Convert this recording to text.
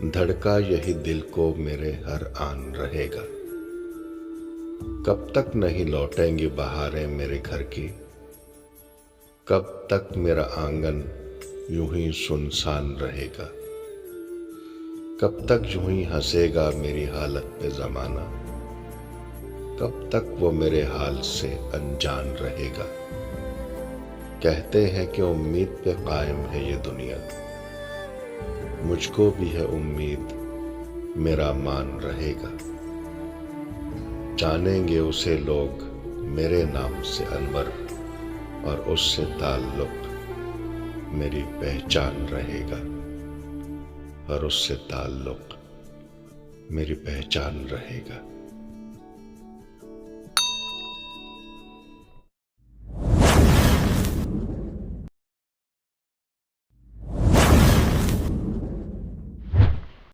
धड़का यही दिल को मेरे हर आन रहेगा। कब तक नहीं लौटेंगी बहारें मेरे घर की, कब तक मेरा आंगन यूं ही सुनसान रहेगा। कब तक यूं ही हंसेगा मेरी हालत पे जमाना, कब तक वो मेरे हाल से अनजान रहेगा। कहते हैं कि उम्मीद पे कायम है ये दुनिया, मुझको भी है उम्मीद मेरा मान रहेगा। जानेंगे उसे लोग मेरे नाम से अनवर, और उससे ताल्लुक मेरी पहचान रहेगा, और उससे ताल्लुक मेरी पहचान रहेगा।